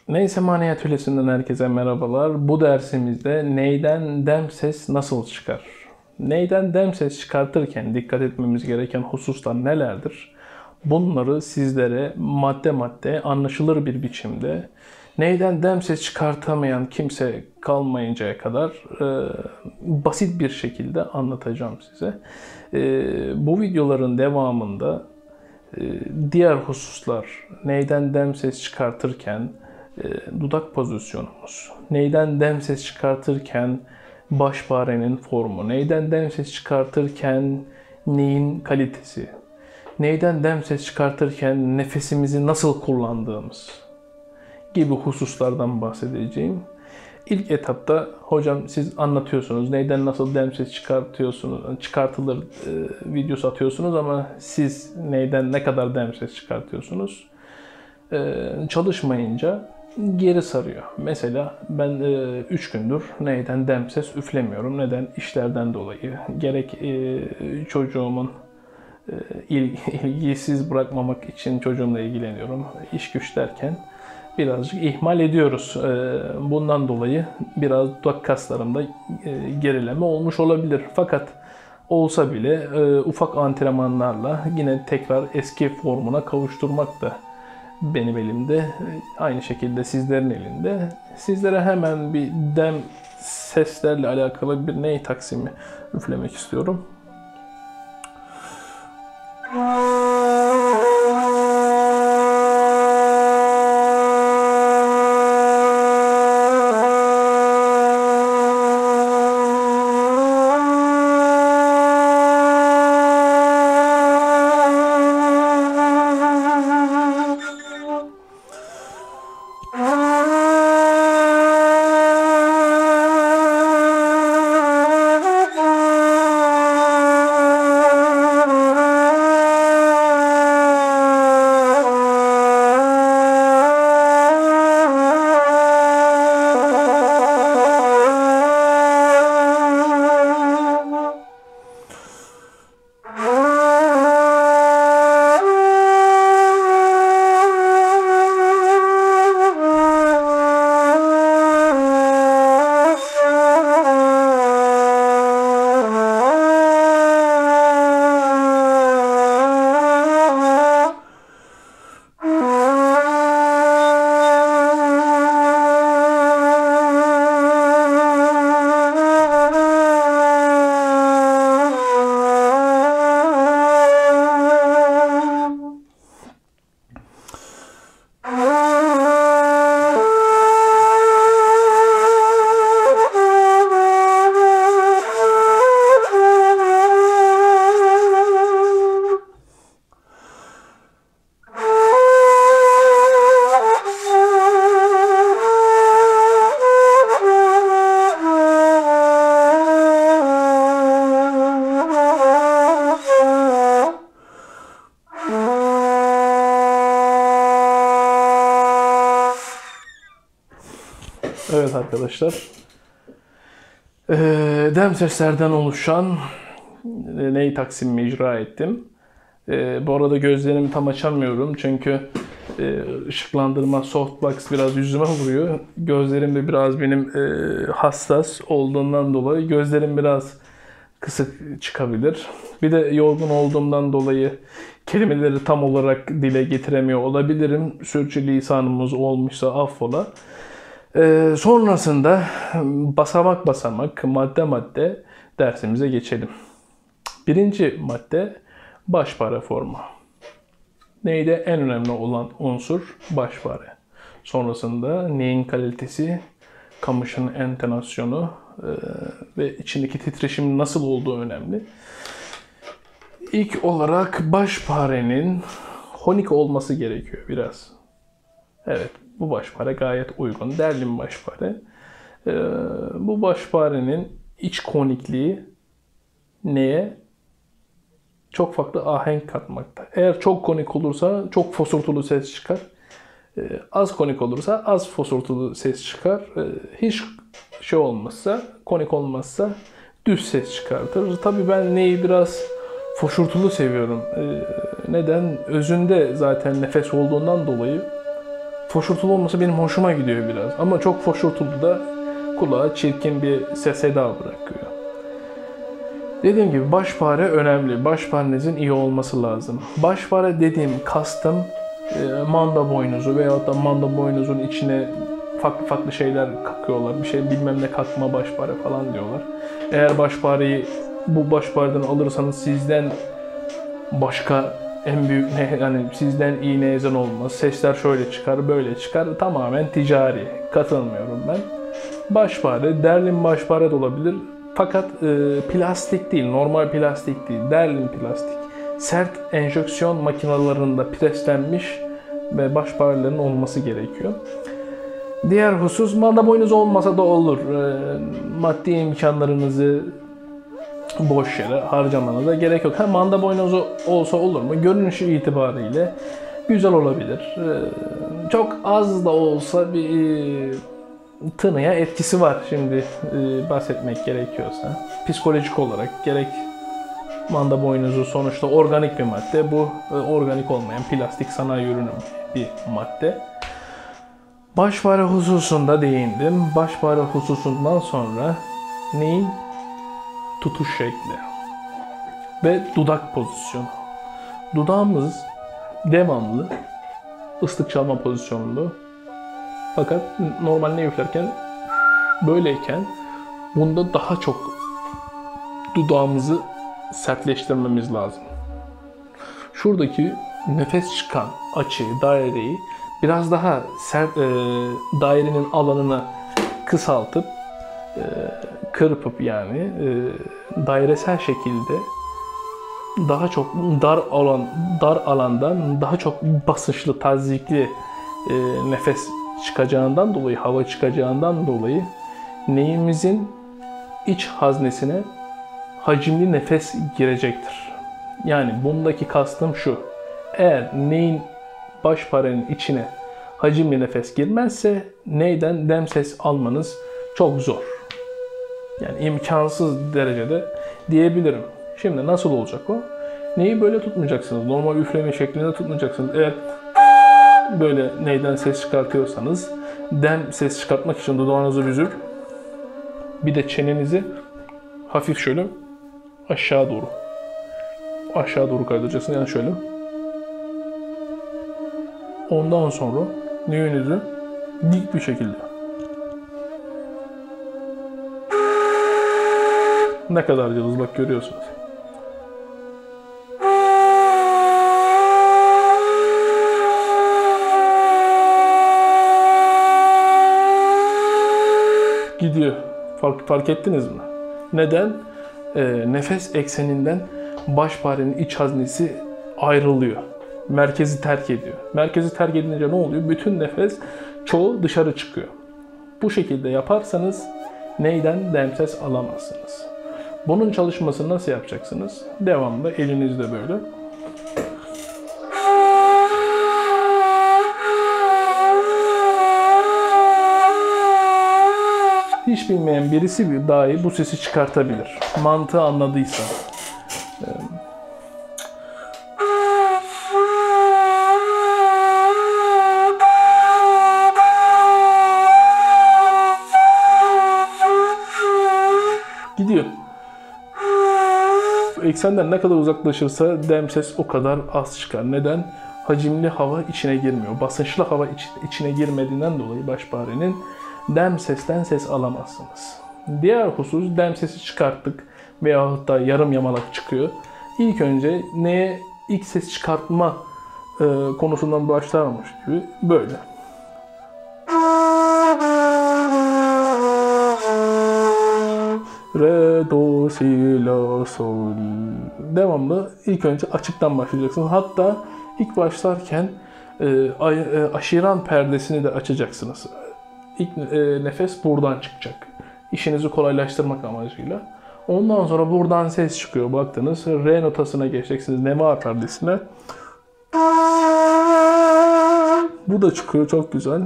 Neyse Mani Atölyesi'nden herkese merhabalar. Bu dersimizde neyden dem ses nasıl çıkar? Neyden dem ses çıkartırken dikkat etmemiz gereken hususlar nelerdir? Bunları sizlere madde madde anlaşılır bir biçimde neyden dem ses çıkartamayan kimse kalmayıncaya kadar basit bir şekilde anlatacağım size. Bu videoların devamında diğer hususlar, neyden dem ses çıkartırken dudak pozisyonumuz, neyden dem ses çıkartırken baş farenin formu, neyden dem ses çıkartırken neyin kalitesi, neyden dem ses çıkartırken nefesimizi nasıl kullandığımız gibi hususlardan bahsedeceğim. İlk etapta hocam siz anlatıyorsunuz, neyden nasıl dem ses çıkartılır videosu atıyorsunuz ama siz neyden ne kadar dem ses çıkartıyorsunuz çalışmayınca geri sarıyor. Mesela ben 3 gündür neyden dem ses üflemiyorum. Neden? İşlerden dolayı. Gerek çocuğumun ilgisiz bırakmamak için çocuğumla ilgileniyorum. İş güç derken birazcık ihmal ediyoruz. Bundan dolayı biraz dudak kaslarımda gerileme olmuş olabilir. Fakat olsa bile ufak antrenmanlarla yine tekrar eski formuna kavuşturmak da benim elimde. Aynı şekilde sizlerin elinde. Sizlere hemen bir dem seslerle alakalı bir ney taksimi üflemek istiyorum. Evet arkadaşlar, dem seslerden oluşan ney taksimimi icra ettim. Bu arada gözlerimi tam açamıyorum çünkü ışıklandırma softbox biraz yüzüme vuruyor. Gözlerim de biraz benim hassas olduğundan dolayı gözlerim biraz kısık çıkabilir. Bir de yorgun olduğumdan dolayı kelimeleri tam olarak dile getiremiyor olabilirim. Sürçülisanımız olmuşsa affola. Sonrasında basamak basamak, madde madde dersimize geçelim. Birinci madde baş fare formu. Neyde en önemli olan unsur baş fare. Sonrasında neyin kalitesi, kamışın entonasyonu ve içindeki titreşimin nasıl olduğu önemli. İlk olarak baş farenin honik olması gerekiyor biraz. Evet, bu baş fare gayet uygun. Derlim baş fare. Bu baş farenin iç konikliği neye? Çok farklı ahenk katmakta. Eğer çok konik olursa çok fosurtulu ses çıkar. Az konik olursa az fosurtulu ses çıkar. Hiç şey olmazsa, konik olmazsa düz ses çıkartır. Tabii ben neyi biraz foşurtulu seviyorum. Neden? Özünde zaten nefes olduğundan dolayı foşurtulu olması benim hoşuma gidiyor biraz. Ama çok foşurtulu da kulağa çirkin bir ses eda bırakıyor. Dediğim gibi başpare önemli. Başparenizin iyi olması lazım. Başpare dediğim kastım manda boynuzu veyahut da manda boynuzun içine farklı farklı şeyler kakıyorlar. Bir şey bilmem ne kakma başpare falan diyorlar. Eğer başpareyi bu başpareden alırsanız sizden başka en büyük yani sizden iyi neyzen olmaz. Sesler şöyle çıkar, böyle çıkar. Tamamen ticari. Katılmıyorum ben. Başpare, derlin başpare de olabilir. Fakat plastik değil, normal plastik değil, derlin plastik. Sert enjeksiyon makinalarında preslenmiş ve başparelerin olması gerekiyor. Diğer husus, manda boynuz olmasa da olur. Maddi imkanlarınızı boş yere harcamanıza gerek yok. Manda boynuzu olsa olur mu? Görünüşü itibariyle güzel olabilir. Çok az da olsa bir tınıya etkisi var şimdi bahsetmek gerekiyorsa. Psikolojik olarak gerek manda boynuzu sonuçta organik bir madde. Bu organik olmayan plastik sanayi ürünü bir madde. Başpare hususunda değindim. Başpare hususundan sonra neyin? Tutuş şekli ve dudak pozisyonu. Dudağımız devamlı ıslık çalma pozisyonlu. Fakat normal ne üflerken böyleyken bunda daha çok dudağımızı sertleştirmemiz lazım. Şuradaki nefes çıkan açıyı, daireyi biraz daha sert, dairenin alanını kısaltıp kırpıp yani dairesel şekilde daha çok dar alandan daha çok basınçlı, tazyikli nefes çıkacağından dolayı, hava çıkacağından dolayı neyimizin iç haznesine hacimli nefes girecektir. Yani bundaki kastım şu. Eğer neyin başparenin içine hacimli nefes girmezse neyden dem ses almanız çok zor. Yani imkansız derecede diyebilirim. Şimdi nasıl olacak o? Neyi böyle tutmayacaksınız. Normal üfleme şeklinde tutmayacaksınız. Eğer böyle neyden ses çıkartıyorsanız dem ses çıkartmak için dudağınızı büzüp bir de çenenizi hafif şöyle aşağı doğru kaydıracaksınız. Yani şöyle. Ondan sonra neyinizi dik bir şekilde. Ne kadar cılız bak görüyorsunuz. Gidiyor. Fark ettiniz mi? Neden? Nefes ekseninden başparenin iç haznesi ayrılıyor. Merkezi terk ediyor. Merkezi terk edince ne oluyor? Bütün nefes çoğu dışarı çıkıyor. Bu şekilde yaparsanız neyden dem ses alamazsınız. Bunun çalışmasını nasıl yapacaksınız? Devamlı elinizde böyle. Hiç bilmeyen birisi dahi bu sesi çıkartabilir. Mantığı anladıysa. Gidiyor. Eksenden ne kadar uzaklaşırsa dem ses o kadar az çıkar. Neden? Hacimli hava içine girmiyor. Basınçlı hava içine girmediğinden dolayı başparenin dem sesten ses alamazsınız. Diğer husus, dem sesi çıkarttık veyahut da yarım yamalak çıkıyor. İlk önce neye ilk ses çıkartma konusundan başlarmış gibi böyle. Re, do, si, la, sol. Devamlı ilk önce açıktan başlayacaksınız. Hatta ilk başlarken aşiran perdesini de açacaksınız. İlk nefes buradan çıkacak. İşinizi kolaylaştırmak amacıyla. Ondan sonra buradan ses çıkıyor. Baktınız re notasına geçeceksiniz. Nema perdesine. Bu da çıkıyor. Çok güzel.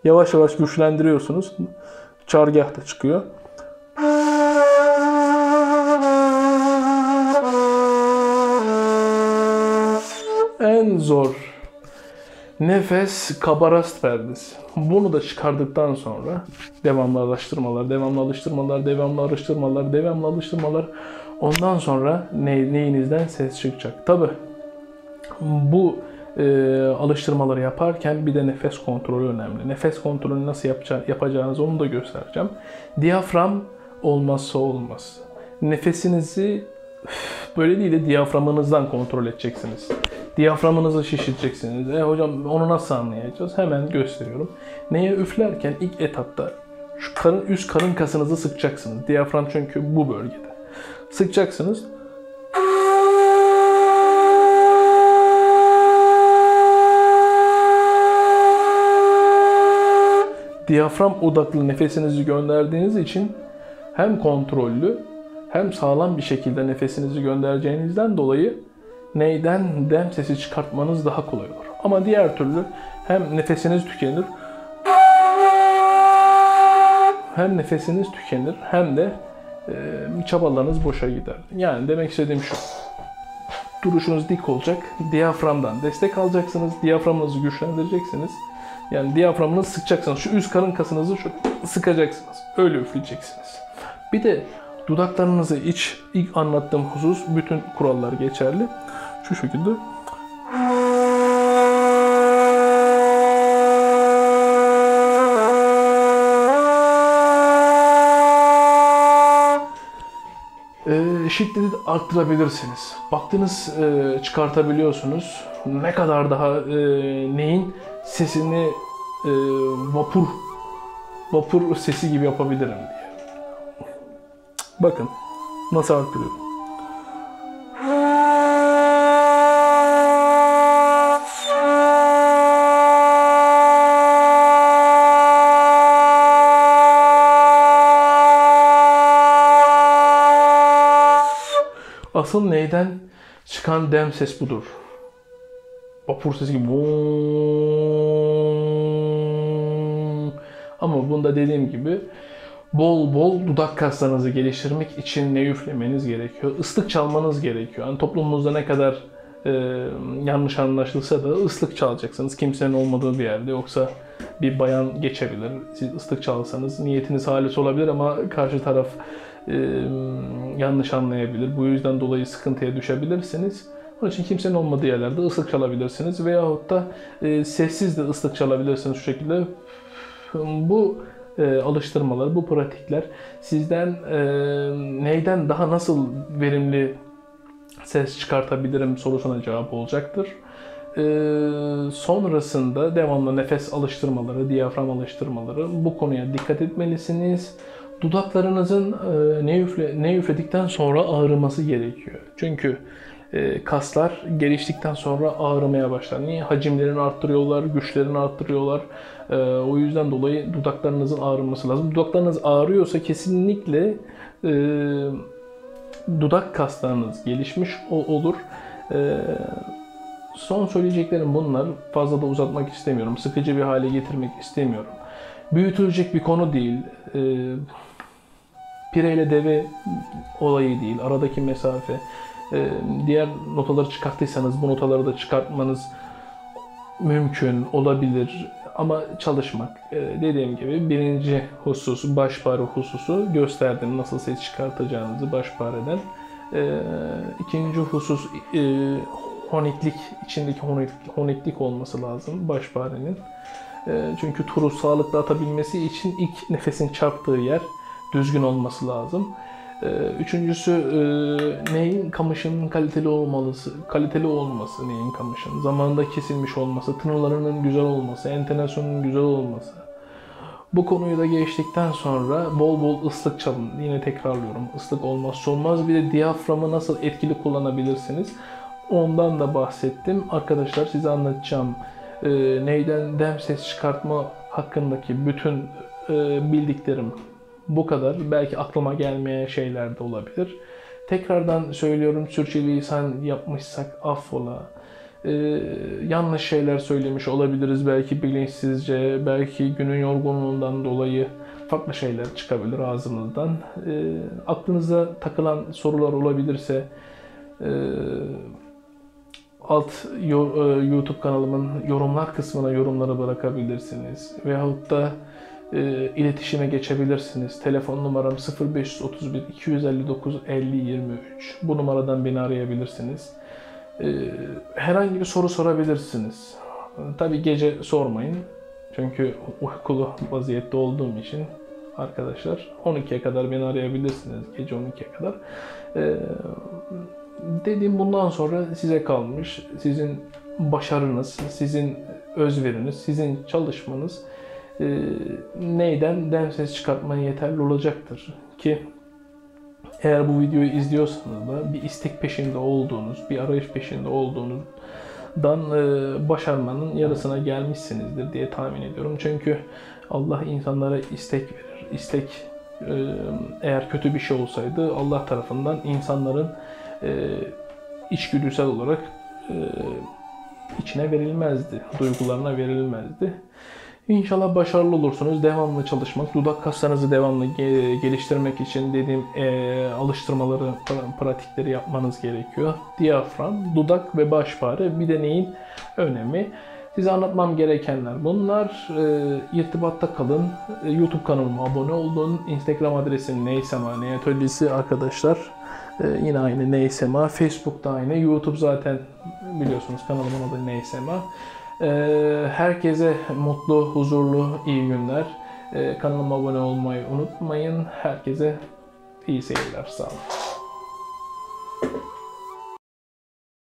Yavaş yavaş güçlendiriyorsunuz. Çargah da çıkıyor. En zor Nefes kabarast perdesi. Bunu da çıkardıktan sonra devamlı alıştırmalar, devamlı alıştırmalar, devamlı alıştırmalar, devamlı alıştırmalar. Ondan sonra neyinizden ses çıkacak. Tabii bu alıştırmaları yaparken bir de nefes kontrolü önemli. Nefes kontrolünü nasıl yapacağınızı onu da göstereceğim. Diyafram olmazsa olmaz. Nefesinizi böyle değil de diyaframınızdan kontrol edeceksiniz. Diyaframınızı şişireceksiniz. Hocam onu nasıl anlayacağız? Hemen gösteriyorum. Neye üflerken ilk etapta şu üst karın kasınızı sıkacaksınız. Diyafram çünkü bu bölgede. Sıkacaksınız. Diyafram odaklı nefesinizi gönderdiğiniz için hem kontrollü hem sağlam bir şekilde nefesinizi göndereceğinizden dolayı neyden dem sesi çıkartmanız daha kolay olur. Ama diğer türlü hem nefesiniz tükenir hem de çabalarınız boşa gider. Yani demek istediğim şu. Duruşunuz dik olacak. Diyaframdan destek alacaksınız. Diyaframınızı güçlendireceksiniz. Yani diyaframınızı sıkacaksınız. Şu üst karın kasınızı sıkacaksınız. Öyle üfleyeceksiniz. Bir de dudaklarınızı ilk anlattığım husus bütün kurallar geçerli. Şu şekilde. Şiddeti arttırabilirsiniz. Baktınız çıkartabiliyorsunuz. Ne kadar daha neyin sesini vapur sesi gibi yapabilirim diye. Bakın nasıl arttırıyorum. Asıl neyden çıkan dem ses budur. Vapur sesi gibi. Ama bunda dediğim gibi bol bol dudak kaslarınızı geliştirmek için ne üflemeniz gerekiyor? Islık çalmanız gerekiyor. Yani toplumumuzda ne kadar yanlış anlaşılsa da ıslık çalacaksınız. Kimsenin olmadığı bir yerde. Yoksa bir bayan geçebilir. Siz ıslık çalsanız niyetiniz halis olabilir ama karşı taraf yanlış anlayabilir. Bu yüzden dolayı sıkıntıya düşebilirsiniz. Onun için kimsenin olmadığı yerlerde ıslık çalabilirsiniz. Veyahut da sessiz de ıslık çalabilirsiniz şu şekilde. Bu alıştırmalar, bu pratikler sizden neyden daha nasıl verimli ses çıkartabilirim sorusuna cevap olacaktır. Sonrasında devamlı nefes alıştırmaları, diyafram alıştırmaları bu konuya dikkat etmelisiniz. Dudaklarınızın ne üfledikten sonra ağrıması gerekiyor. Çünkü kaslar geliştikten sonra ağrımaya başlar. Niye? Hacimlerini arttırıyorlar, güçlerini arttırıyorlar. O yüzden dolayı dudaklarınızın ağrıması lazım. Dudaklarınız ağrıyorsa kesinlikle dudak kaslarınız gelişmiş olur. Son söyleyeceklerim bunlar. Fazla da uzatmak istemiyorum. Sıkıcı bir hale getirmek istemiyorum. Büyütülecek bir konu değil. Pire ile deve olayı değil. Aradaki mesafe. Diğer notaları çıkarttıysanız bu notaları da çıkartmanız mümkün olabilir. Ama çalışmak. Dediğim gibi birinci husus, başpare hususu gösterdim nasıl ses çıkartacağınızı başpareden. İkinci husus honiklik, içindeki honiklik olması lazım başparenin. Çünkü turu sağlıklı atabilmesi için ilk nefesin çarptığı yer düzgün olması lazım. Üçüncüsü neyin kamışının kaliteli olması neyin kamışın, zamanında kesilmiş olması, tınılarının güzel olması, entonasyonun güzel olması. Bu konuyu da geçtikten sonra bol bol ıslık çalın. Yine tekrarlıyorum. Islık olmazsa olmaz. Bir de diyaframı nasıl etkili kullanabilirsiniz? Ondan da bahsettim. Arkadaşlar size anlatacağım neyden dem ses çıkartma hakkındaki bütün bildiklerim bu kadar. Belki aklıma gelmeyen şeyler de olabilir. Tekrardan söylüyorum, sürçülisan yapmışsak affola. Yanlış şeyler söylemiş olabiliriz belki bilinçsizce, belki günün yorgunluğundan dolayı farklı şeyler çıkabilir ağzımızdan. Aklınıza takılan sorular olabilirse YouTube kanalımın yorumlar kısmına yorumları bırakabilirsiniz. Veyahut da iletişime geçebilirsiniz. Telefon numaram 0531 259 50 23. Bu numaradan beni arayabilirsiniz. Herhangi bir soru sorabilirsiniz. Tabii gece sormayın. Çünkü uykulu vaziyette olduğum için arkadaşlar 12'ye kadar beni arayabilirsiniz. Gece 12'ye kadar. Dediğim bundan sonra size kalmış. Sizin başarınız, sizin özveriniz, sizin çalışmanız neyden dem ses çıkartmaya yeterli olacaktır. Ki eğer bu videoyu izliyorsanız da bir istek peşinde olduğunuz, bir arayış peşinde olduğunuzdan başarmanın yarısına gelmişsinizdir diye tahmin ediyorum. Çünkü Allah insanlara istek verir. İstek eğer kötü bir şey olsaydı Allah tarafından insanların içgüdüsel olarak içine verilmezdi, duygularına verilmezdi. İnşallah başarılı olursunuz. Devamlı çalışmak, dudak kaslarınızı devamlı geliştirmek için dediğim alıştırmaları, pratikleri yapmanız gerekiyor. Diyafram, dudak ve baş parı bir deneyin önemi. Size anlatmam gerekenler bunlar. İrtibatta kalın. YouTube kanalıma abone olun. Instagram adresim Neysema Atölyesi arkadaşlar. Yine aynı Neysema. Facebook'ta aynı. YouTube zaten biliyorsunuz kanalımın adı Neysema. Herkese mutlu, huzurlu, iyi günler. Kanalıma abone olmayı unutmayın. Herkese iyi seyirler. Sağ olun.